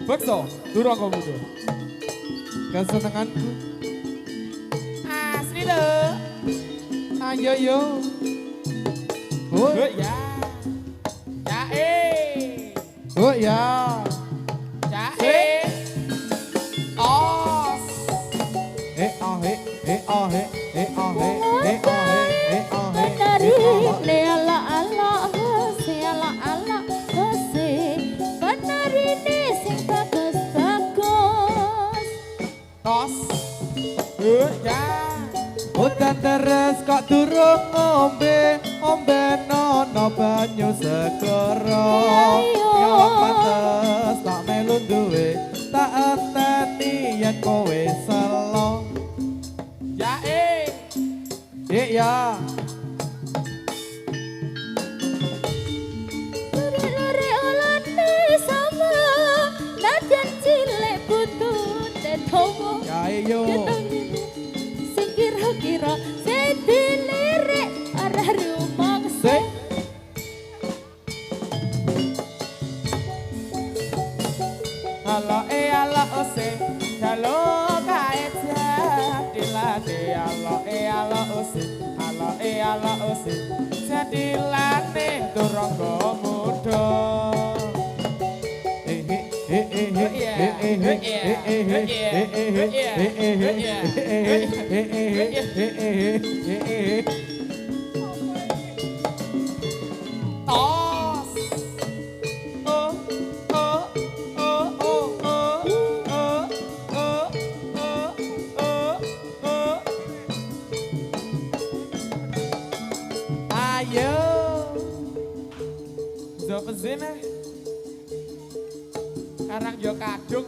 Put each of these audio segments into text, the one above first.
Bekso, durung kamu tuh. Kesenenganku. Asli lho. Ayo yo. Oh ya. Ya Oh ya. Ya Os. Oh he. Oh he. Oh he. Oh he. Oh he. Menari ne ala ala hose ala ala hose. Menari ne sing bagus bagus. Os. Ya. Udan deres kok durung ngombe, ombe nono banyu segara. Yo pantes tak melu duwe, tak enteni yen kowe selo. Ya Ya. Lore olane sama, najan cilik putune dawa. Ya yo. Sing kira-kira sing dilirik arah rumangsa. Halo halo ose, halo kae jadilane halo ose, halo ose, jadilane turangga muda. Tos. Ayo. Zopo zine. Karang yo kadung.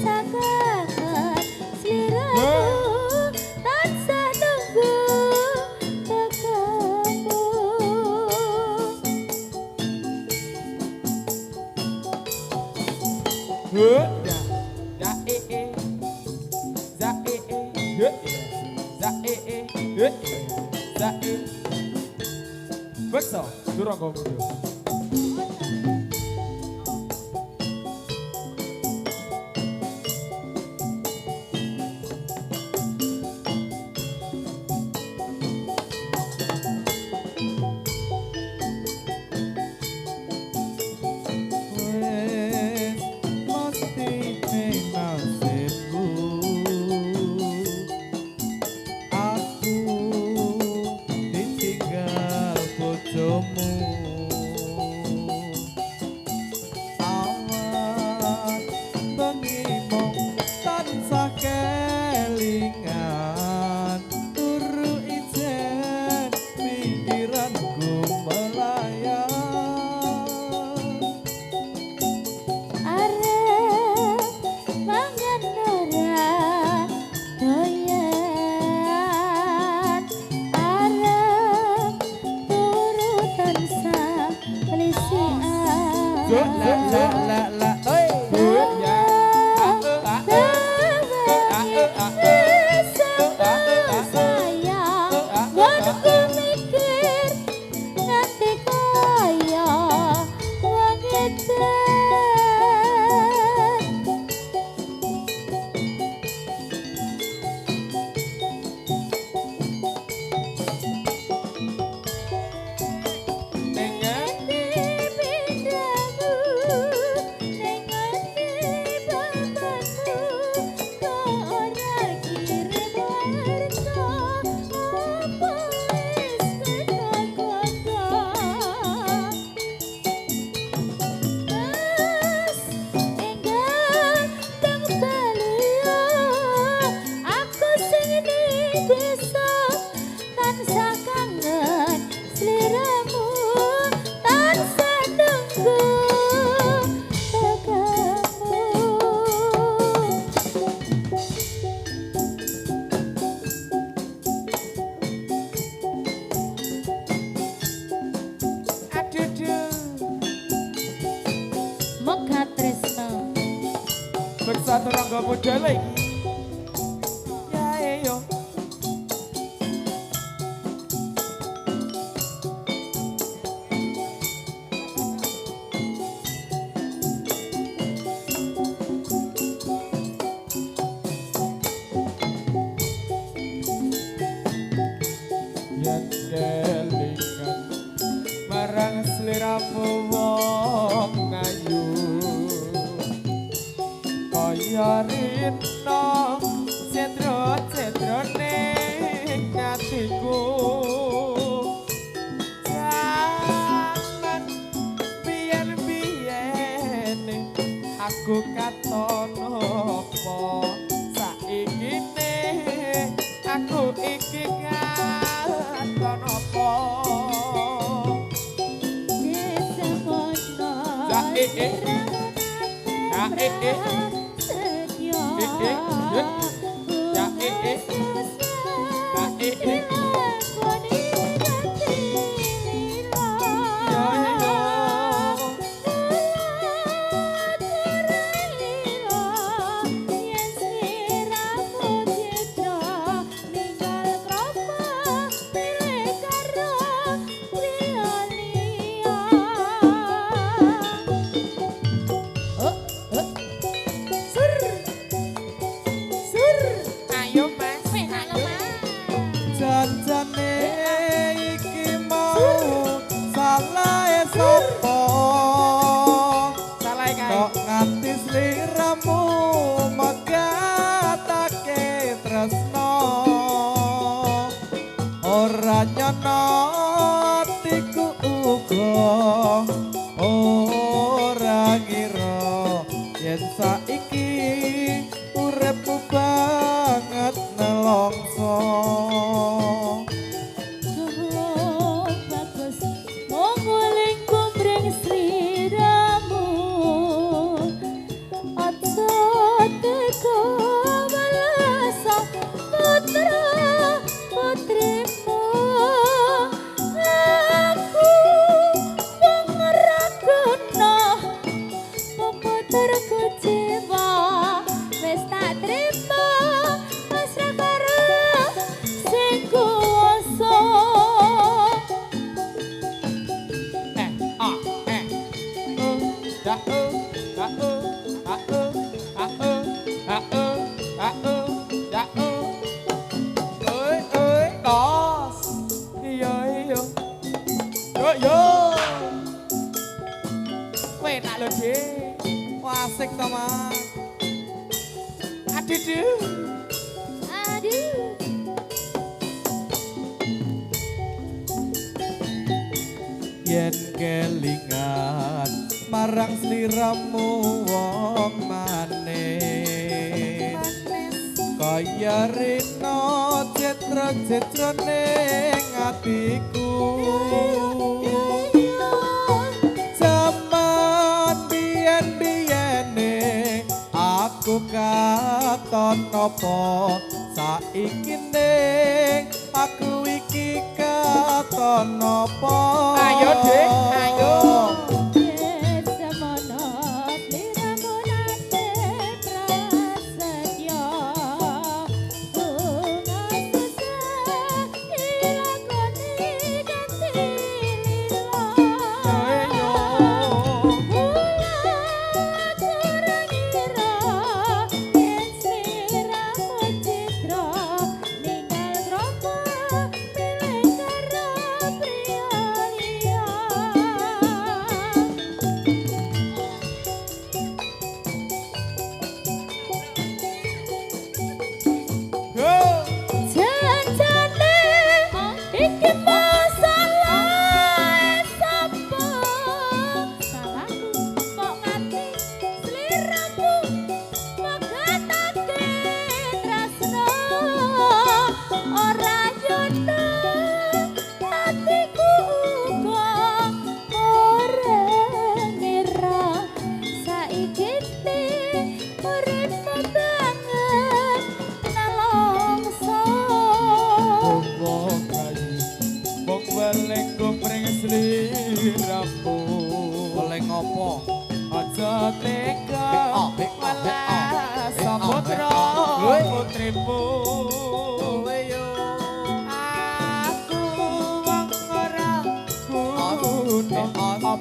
tansah kangen sliramu tansah nunggu tekamu. Bekso, durung ngomong. Beksa turangga muda lagi. Ya yo. Yen kelingan marang sliramu wong ayu kaya rino cedro-cedro ning atiku jaman biyen-biyen aku katon apa saiki aku iki katon apa Tiku uga ora ngira yen saiki uripku banget nelongso. Bagus mongoleng kumring sliramu aja dạ ơi đó yo quay lại lần thế Wah, asik to, Mas. aduh Aduh. Yen kelingan marang sliramu wong manis kaya rino cetra-cetra ning atiku zaman biyen-biyene aku katon nopo saiki ning aku iki katon nopo ayo deh ayo oleh ngopo aja tega malah saputra putrimu aku wong ora kuno apa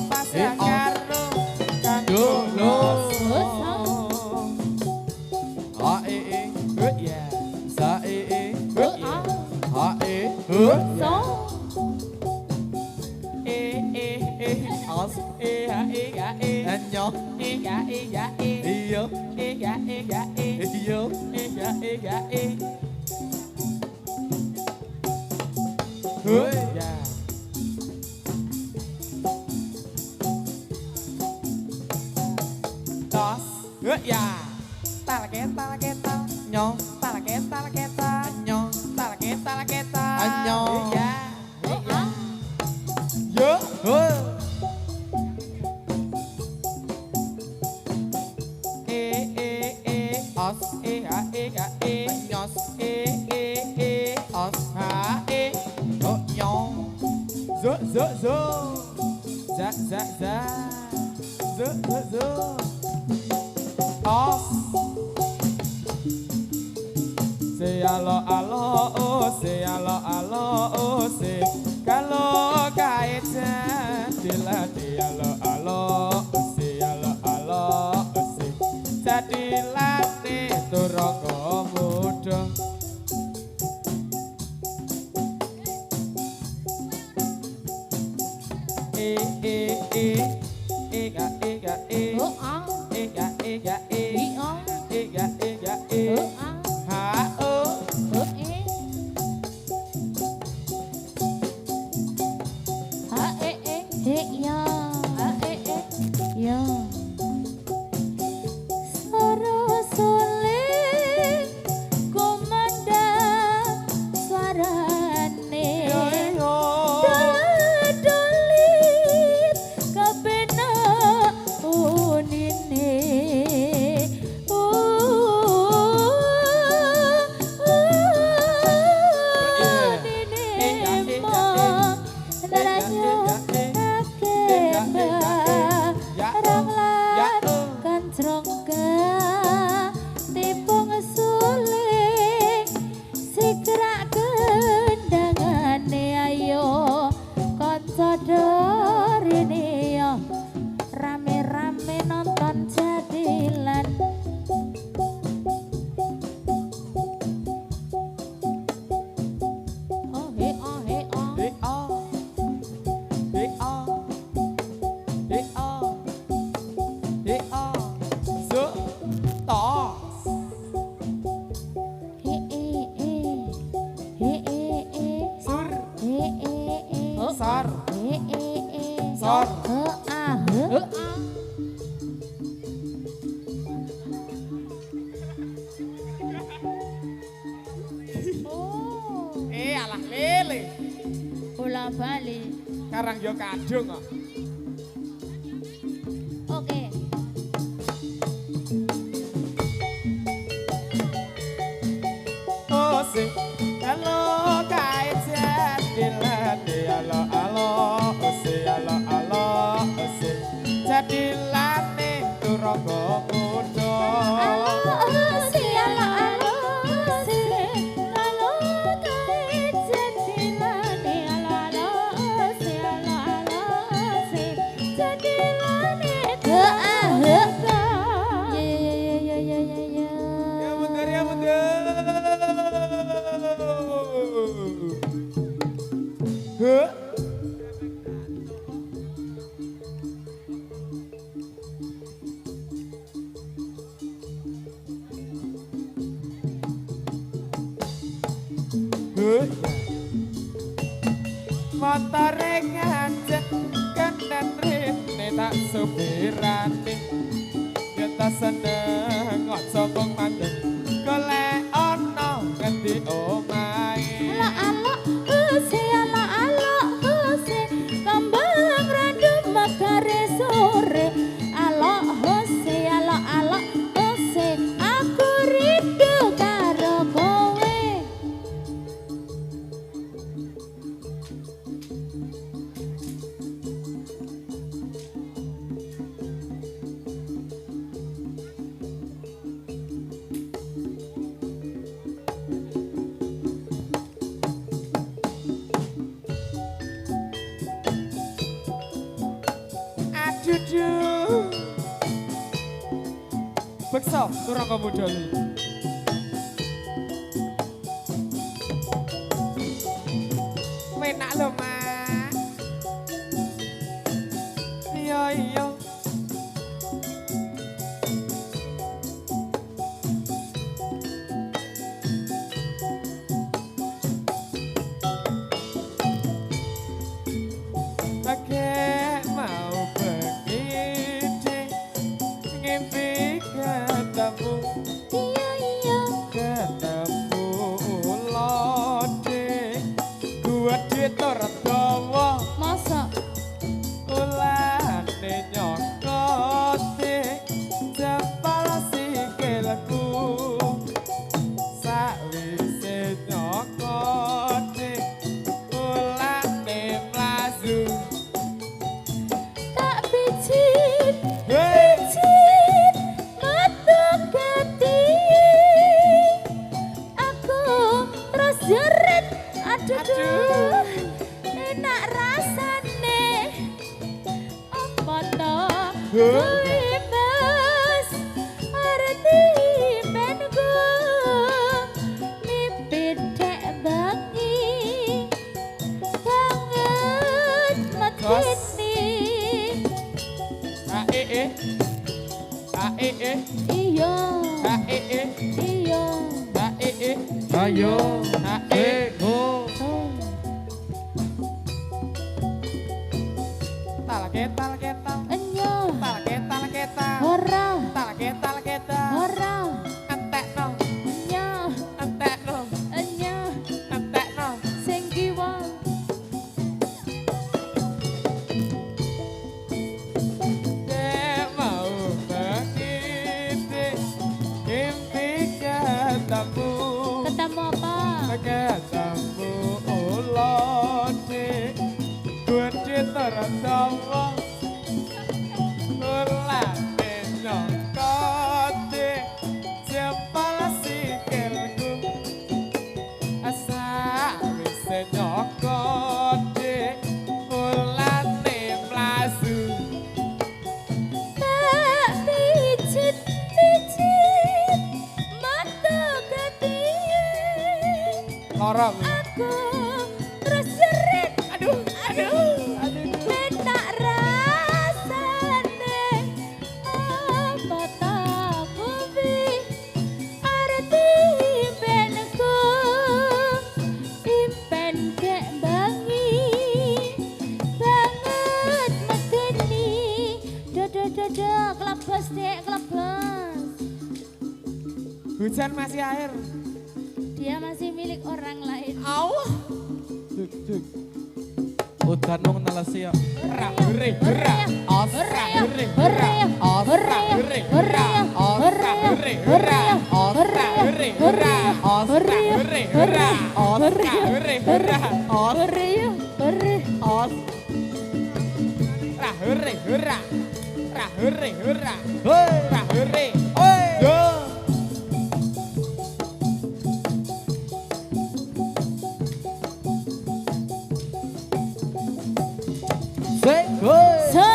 pasang karo kanggo ya sae as enyo ya talaketa nyo talaketa nyo talaketa Anyo. ya yo as nyos as ha nyo zo os say alo oh say alo oh say kalau kaitan dilatih alo say alo say jadi latih turoko muda Kabena unine rame nonton jadilan. Oh he oh he oh. He oh. He oh. He oh. He oh. So to. He Sur. oh. Sar. Sor. Sor. Oh. Alah lele. Bola balik. Karang yo kadung kok. Oke. Oh sing halo kait jadilan halo halo oh sing halo halo oh sing jadilan ning turaga muda. Ya bener ya bener. Huh? Motore ngajak kanan rene tak supirane yen tak seneng aja kok mandeg golek ana ngendi omahe Aku rindu karo kowe. aduh beksa turang pemuda li enak lho mak iya iya Oke mau begini ngimpi ketemu ketemu lode dua ditor dawa Masa ulane nyokote jempol sikilku sawise nyokote ulane mlazu tak picit hey metu gati aku terus jerit aduh enak rasane apa to kuwi mas arti menku mimpi dek bengi banget metini iya iya Ayo, go. Tal-ketal-ketal, enyo tal-ketal-ketal, ora tal-ketal-ketal, ora entekno, enyo entekno, enyo entekno. sing kiwa Dek mau begini, mimpi ketemu, ketemu apa ketemu Dadah, kelabas dek, kelabas. Hujan masih air. Dia masih milik orang lain. Allah. Cuk. Udan nung nelesi ya. Hurra, hurre, hurra. Osra, hurre, hurra. Osra, hurre, hurra. Osra, hurre, hurra. Osra, hurre, hurra. Osra, hurre, hurra. Osra, hurre, hurra. Hurre ya, hurre. Osra, hurre, hurra. Ra, hurre, hurra. Hei. Ra, hurre. Hei. Yo. Say, hei. Sa.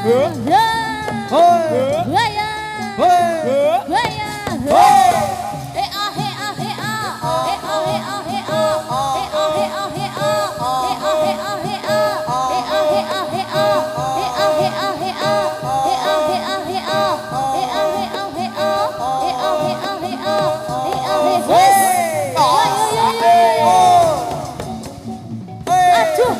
Huh? Ya. Hei. Waya. Hei. Waya. He ah he ah he ah. He ah he ah he ah. He ah he ah he ah. He ah he ah he ah. He ah he ah he ah. He ah he ah he ah. He ah he ah he ah. He ah he ah he ah. He ah he ah he ah. He ah he. Aduh.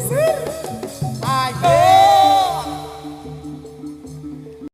Sir.